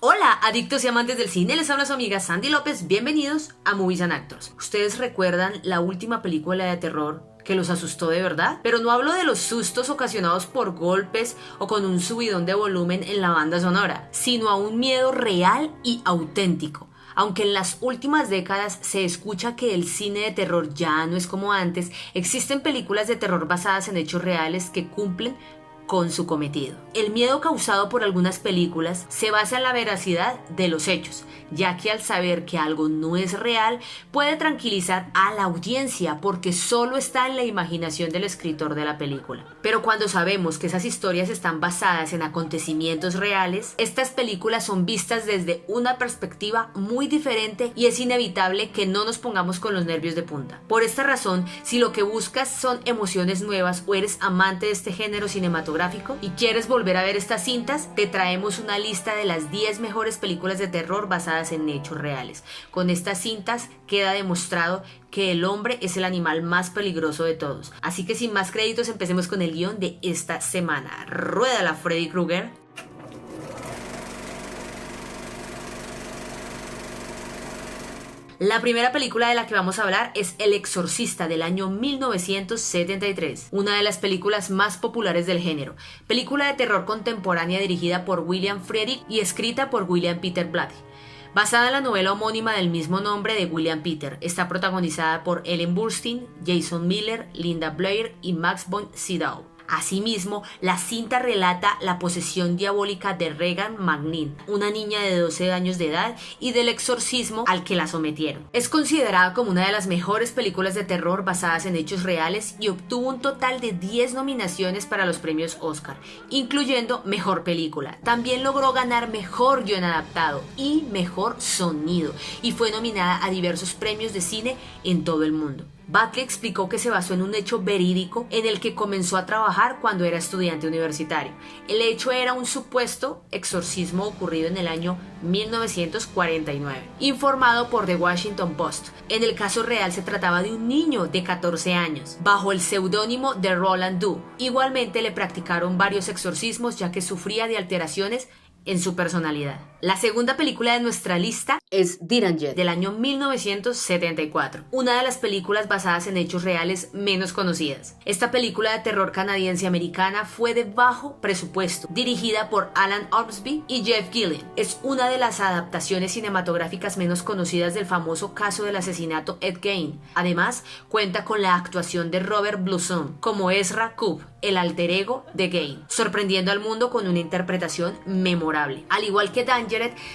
Hola, adictos y amantes del cine, les habla su amiga Sandy López, bienvenidos a Movies and Actors. ¿Ustedes recuerdan la última película de terror que los asustó de verdad? Pero no hablo de los sustos ocasionados por golpes o con un subidón de volumen en la banda sonora, sino a un miedo real y auténtico. Aunque en las últimas décadas se escucha que el cine de terror ya no es como antes, existen películas de terror basadas en hechos reales que cumplen con su cometido. El miedo causado por algunas películas se basa en la veracidad de los hechos, ya que al saber que algo no es real, puede tranquilizar a la audiencia porque solo está en la imaginación del escritor de la película. Pero cuando sabemos que esas historias están basadas en acontecimientos reales, estas películas son vistas desde una perspectiva muy diferente y es inevitable que no nos pongamos con los nervios de punta. Por esta razón, si lo que buscas son emociones nuevas o eres amante de este género cinematográfico y quieres volver a ver estas cintas, te traemos una lista de las 10 mejores películas de terror basadas en hechos reales. Con estas cintas queda demostrado que el hombre es el animal más peligroso de todos. Así que sin más créditos, empecemos con el guión de esta semana. Ruédala, Freddy Krueger. La primera película de la que vamos a hablar es El Exorcista del año 1973, una de las películas más populares del género. Película de terror contemporánea dirigida por William Friedkin y escrita por William Peter Blatty. Basada en la novela homónima del mismo nombre de William Peter, está protagonizada por Ellen Burstyn, Jason Miller, Linda Blair y Max von Sydow. Asimismo, la cinta relata la posesión diabólica de Regan McNeil, una niña de 12 años de edad, y del exorcismo al que la sometieron. Es considerada como una de las mejores películas de terror basadas en hechos reales y obtuvo un total de 10 nominaciones para los premios Oscar, incluyendo Mejor Película. También logró ganar Mejor Guión Adaptado y Mejor Sonido, y fue nominada a diversos premios de cine en todo el mundo. Blatty explicó que se basó en un hecho verídico en el que comenzó a trabajar cuando era estudiante universitario. El hecho era un supuesto exorcismo ocurrido en el año 1949, informado por The Washington Post. En el caso real se trataba de un niño de 14 años, bajo el seudónimo de Roland Doe. Igualmente le practicaron varios exorcismos ya que sufría de alteraciones en su personalidad. La segunda película de nuestra lista es Deranged, del año 1974, una de las películas basadas en hechos reales menos conocidas. Esta película de terror canadiense-americana fue de bajo presupuesto, dirigida por Alan Ormsby y Jeff Gillen. Es una de las adaptaciones cinematográficas menos conocidas del famoso caso del asesinato Ed Gein. Además, cuenta con la actuación de Robert Blouson como Ezra Coop, el alter ego de Gein, sorprendiendo al mundo con una interpretación memorable. Al igual que Deranged,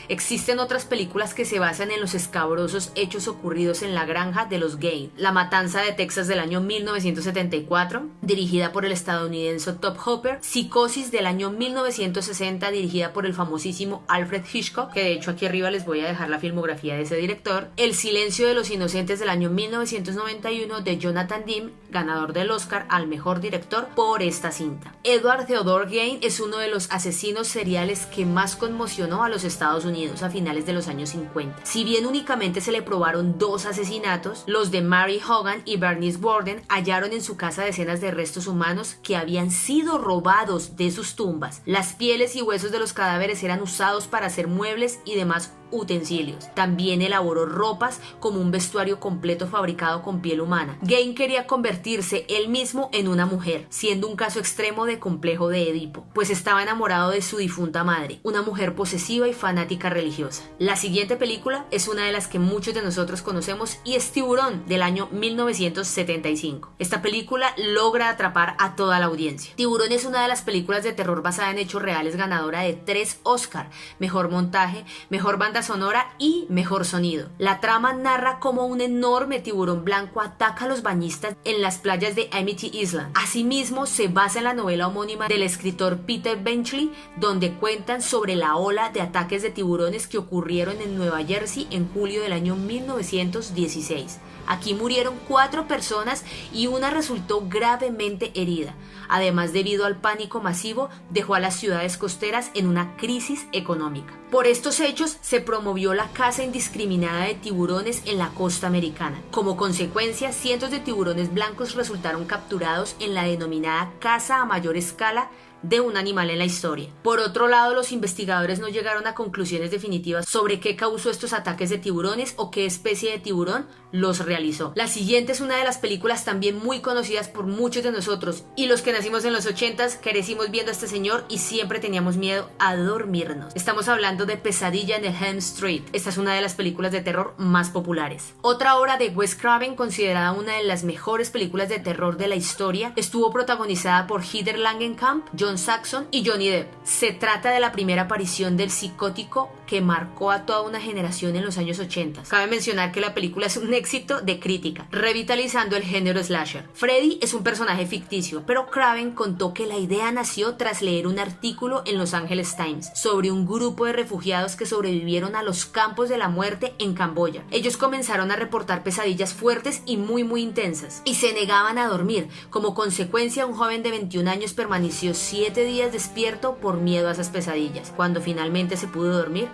existen otras películas que se basan en los escabrosos hechos ocurridos en la granja de los Gein. La Matanza de Texas del año 1974, dirigida por el estadounidense Tobe Hooper. Psicosis del año 1960, dirigida por el famosísimo Alfred Hitchcock, que de hecho aquí arriba les voy a dejar la filmografía de ese director. El Silencio de los Inocentes del año 1991 de Jonathan Demme, ganador del Oscar al mejor director por esta cinta. Edward Theodore Gein es uno de los asesinos seriales que más conmocionó a los Estados Unidos a finales de los años 50. Si bien únicamente se le probaron 2 asesinatos, los de Mary Hogan y Bernice Worden hallaron en su casa decenas de restos humanos que habían sido robados de sus tumbas. Las pieles y huesos de los cadáveres eran usados para hacer muebles y demás utensilios. También elaboró ropas como un vestuario completo fabricado con piel humana. Gein quería convertirse él mismo en una mujer, siendo un caso extremo de complejo de Edipo, pues estaba enamorado de su difunta madre, una mujer posesiva y fanática religiosa. La siguiente película es una de las que muchos de nosotros conocemos y es Tiburón del año 1975. Esta película logra atrapar a toda la audiencia. Tiburón es una de las películas de terror basada en hechos reales ganadora de 3 Oscar, mejor montaje, mejor banda sonora y mejor sonido. La trama narra cómo un enorme tiburón blanco ataca a los bañistas en las playas de Amity Island. Asimismo, se basa en la novela homónima del escritor Peter Benchley, donde cuentan sobre la ola de ataques de tiburones que ocurrieron en Nueva Jersey en julio del año 1916. Aquí murieron 4 personas y una resultó gravemente herida. Además, debido al pánico masivo, dejó a las ciudades costeras en una crisis económica. Por estos hechos se promovió la caza indiscriminada de tiburones en la costa americana. Como consecuencia, cientos de tiburones blancos resultaron capturados en la denominada caza a mayor escala de un animal en la historia. Por otro lado, los investigadores no llegaron a conclusiones definitivas sobre qué causó estos ataques de tiburones o qué especie de tiburón los realizó. La siguiente es una de las películas también muy conocidas por muchos de nosotros, y los que nacimos en los 80s crecimos viendo a este señor y siempre teníamos miedo a dormirnos. Estamos hablando de Pesadilla en el Elm Street. Esta es una de las películas de terror más populares. Otra obra de Wes Craven, considerada una de las mejores películas de terror de la historia, estuvo protagonizada por Heather Langenkamp, John Saxon y Johnny Depp. Se trata de la primera aparición del psicótico que marcó a toda una generación en los años 80. Cabe mencionar que la película es un éxito de crítica, revitalizando el género slasher. Freddy es un personaje ficticio, pero Craven contó que la idea nació tras leer un artículo en Los Angeles Times sobre un grupo de refugiados que sobrevivieron a los campos de la muerte en Camboya. Ellos comenzaron a reportar pesadillas fuertes y muy intensas, y se negaban a dormir. Como consecuencia, un joven de 21 años permaneció 7 días despierto por miedo a esas pesadillas. Cuando finalmente se pudo dormir,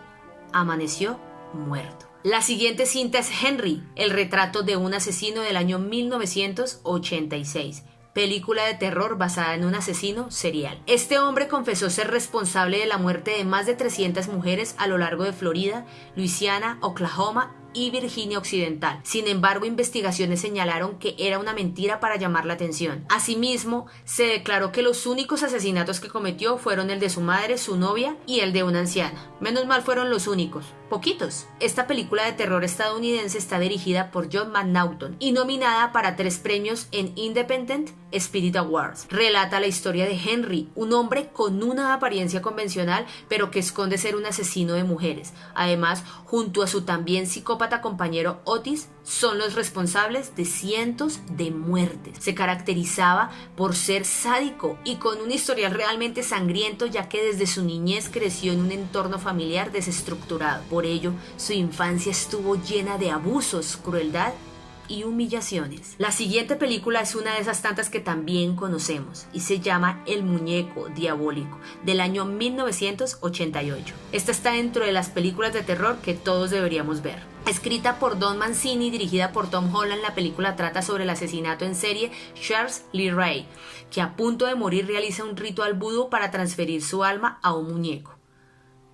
amaneció muerto. La siguiente cinta es Henry, el retrato de un asesino del año 1986. Película de terror basada en un asesino serial. Este hombre confesó ser responsable de la muerte de más de 300 mujeres a lo largo de Florida, Luisiana, Oklahoma y Virginia Occidental. Sin embargo, investigaciones señalaron que era una mentira para llamar la atención. Asimismo, se declaró que los únicos asesinatos que cometió fueron el de su madre, su novia y el de una anciana. Menos mal fueron los únicos. Poquitos. Esta película de terror estadounidense está dirigida por John McNaughton y nominada para 3 premios en Independent Spirit Awards. Relata la historia de Henry, un hombre con una apariencia convencional, pero que esconde ser un asesino de mujeres. Además, junto a su también psicópata compañero Otis, son los responsables de cientos de muertes. Se caracterizaba por ser sádico y con un historial realmente sangriento, ya que desde su niñez creció en un entorno familiar desestructurado. Por ello, su infancia estuvo llena de abusos, crueldad y humillaciones. La siguiente película es una de esas tantas que también conocemos y se llama El muñeco diabólico, del año 1988. Esta está dentro de las películas de terror que todos deberíamos ver. Escrita por Don Mancini y dirigida por Tom Holland, la película trata sobre el asesinato en serie Charles Lee Ray, que a punto de morir realiza un ritual vudú para transferir su alma a un muñeco.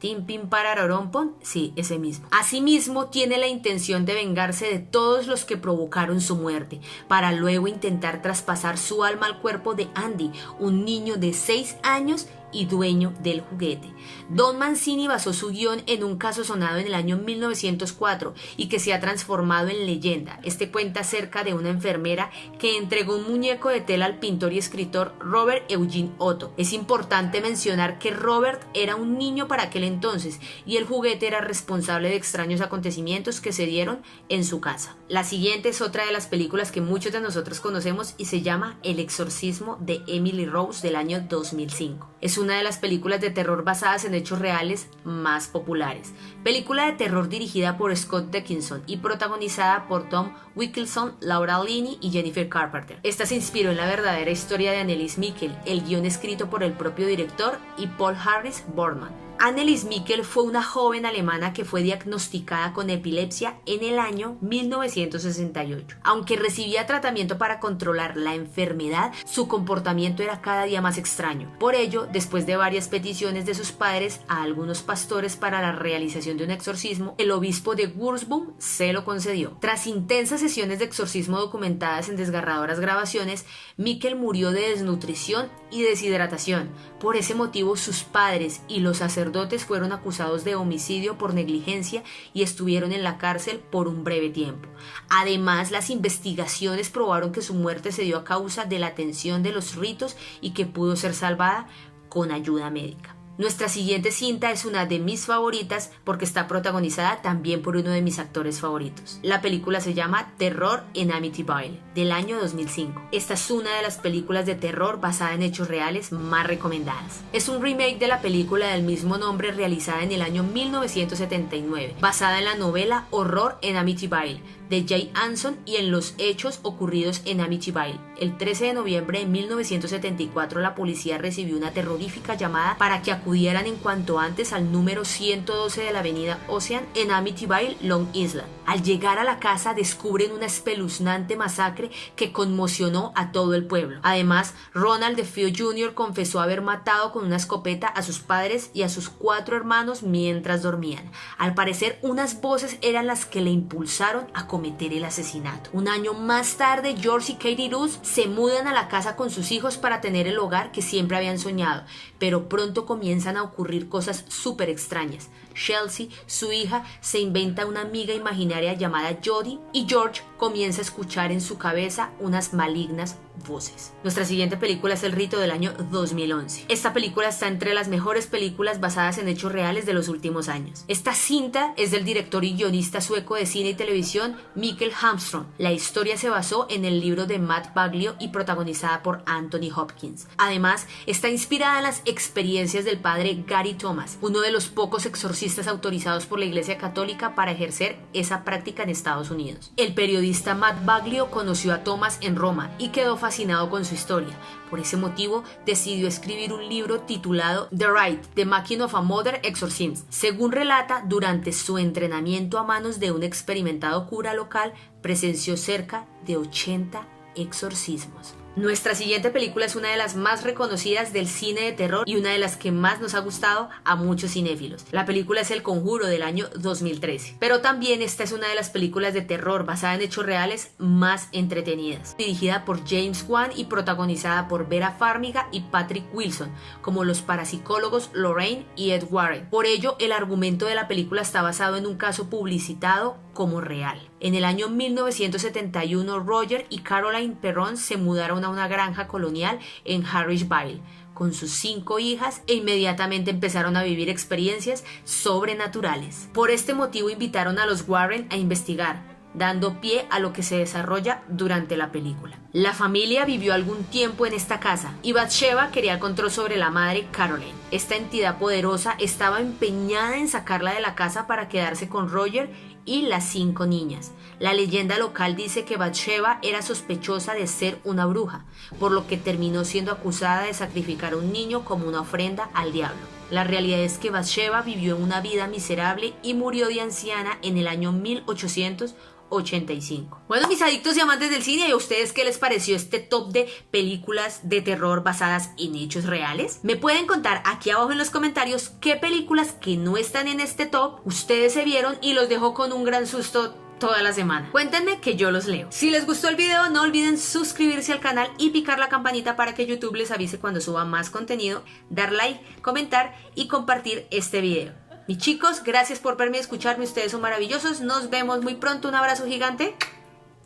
Tim Pim Pararorompon, sí, ese mismo. Asimismo, tiene la intención de vengarse de todos los que provocaron su muerte, para luego intentar traspasar su alma al cuerpo de Andy, un niño de 6 años y dueño del juguete. Don Mancini basó su guión en un caso sonado en el año 1904 y que se ha transformado en leyenda. Este cuenta acerca de una enfermera que entregó un muñeco de tela al pintor y escritor Robert Eugene Otto. Es importante mencionar que Robert era un niño para aquel entonces y el juguete era responsable de extraños acontecimientos que se dieron en su casa. La siguiente es otra de las películas que muchos de nosotros conocemos y se llama El exorcismo de Emily Rose, del año 2005. Es una de las películas de terror basadas en hechos reales más populares. Película de terror dirigida por Scott Derrickson y protagonizada por Tom Wilkinson, Laura Linney y Jennifer Carpenter. Esta se inspiró en la verdadera historia de Anneliese Michel, el guión escrito por el propio director y Paul Harris Boorman. Anneliese Michel fue una joven alemana que fue diagnosticada con epilepsia en el año 1968. Aunque recibía tratamiento para controlar la enfermedad, su comportamiento era cada día más extraño. Por ello, después de varias peticiones de sus padres a algunos pastores para la realización de un exorcismo, el obispo de Würzburg se lo concedió. Tras intensas sesiones de exorcismo documentadas en desgarradoras grabaciones, Michel murió de desnutrición y deshidratación. Por ese motivo, sus padres y los sacerdotes fueron acusados de homicidio por negligencia y estuvieron en la cárcel por un breve tiempo. Además, las investigaciones probaron que su muerte se dio a causa de la atención de los ritos y que pudo ser salvada con ayuda médica. Nuestra siguiente cinta es una de mis favoritas porque está protagonizada también por uno de mis actores favoritos. La película se llama Terror en Amityville, del año 2005. Esta es una de las películas de terror basada en hechos reales más recomendadas. Es un remake de la película del mismo nombre realizada en el año 1979, basada en la novela Horror en Amityville de Jay Anson y en los hechos ocurridos en Amityville. El 13 de noviembre de 1974 la policía recibió una terrorífica llamada para que acudieran en cuanto antes al número 112 de la avenida Ocean en Amityville, Long Island. Al llegar a la casa descubren una espeluznante masacre que conmocionó a todo el pueblo. Además, Ronald DeFeo Jr. confesó haber matado con una escopeta a sus padres y a sus 4 hermanos mientras dormían. Al parecer, unas voces eran las que le impulsaron a cometer el asesinato. Un año más tarde, George y Katie Luz se mudan a la casa con sus hijos para tener el hogar que siempre habían soñado, pero pronto comienzan a ocurrir cosas súper extrañas. Chelsea, su hija, se inventa una amiga imaginaria llamada Jodie y George comienza a escuchar en su cabeza unas malignas voces. Nuestra siguiente película es El Rito del año 2011. Esta película está entre las mejores películas basadas en hechos reales de los últimos años. Esta cinta es del director y guionista sueco de cine y televisión Mikael Hamström. La historia se basó en el libro de Matt Baglio y protagonizada por Anthony Hopkins. Además, está inspirada en las experiencias del padre Gary Thomas, uno de los pocos exorcistas autorizados por la Iglesia Católica para ejercer esa práctica en Estados Unidos. El periodista Matt Baglio conoció a Thomas en Roma y quedó fascinado con su historia. Por ese motivo, decidió escribir un libro titulado The Rite, The Making of a Modern Exorcism. Según relata, durante su entrenamiento a manos de un experimentado cura local, presenció cerca de 80 exorcismos. Nuestra siguiente película es una de las más reconocidas del cine de terror y una de las que más nos ha gustado a muchos cinéfilos. La película es El Conjuro del año 2013, pero también esta es una de las películas de terror basada en hechos reales más entretenidas. Dirigida por James Wan y protagonizada por Vera Farmiga y Patrick Wilson como los parapsicólogos Lorraine y Ed Warren. Por ello, el argumento de la película está basado en un caso publicitado como real. En el año 1971, Roger y Caroline Perron se mudaron a una granja colonial en Harrisville con sus 5 hijas e inmediatamente empezaron a vivir experiencias sobrenaturales. Por este motivo invitaron a los Warren a investigar, dando pie a lo que se desarrolla durante la película. La familia vivió algún tiempo en esta casa y Bathsheba quería el control sobre la madre Caroline. Esta entidad poderosa estaba empeñada en sacarla de la casa para quedarse con Roger y las 5 niñas. La leyenda local dice que Bathsheba era sospechosa de ser una bruja, por lo que terminó siendo acusada de sacrificar a un niño como una ofrenda al diablo. La realidad es que Bathsheba vivió una vida miserable y murió de anciana en el año 1885. Bueno, mis adictos y amantes del cine, ¿y a ustedes qué les pareció este top de películas de terror basadas en hechos reales? Me pueden contar aquí abajo en los comentarios qué películas que no están en este top ustedes se vieron y los dejó con un gran susto toda la semana. Cuéntenme que yo los leo. Si les gustó el video, no olviden suscribirse al canal y picar la campanita para que YouTube les avise cuando suba más contenido, dar like, comentar y compartir este video. Mis chicos, gracias por verme y escucharme, ustedes son maravillosos, nos vemos muy pronto, un abrazo gigante,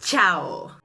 chao.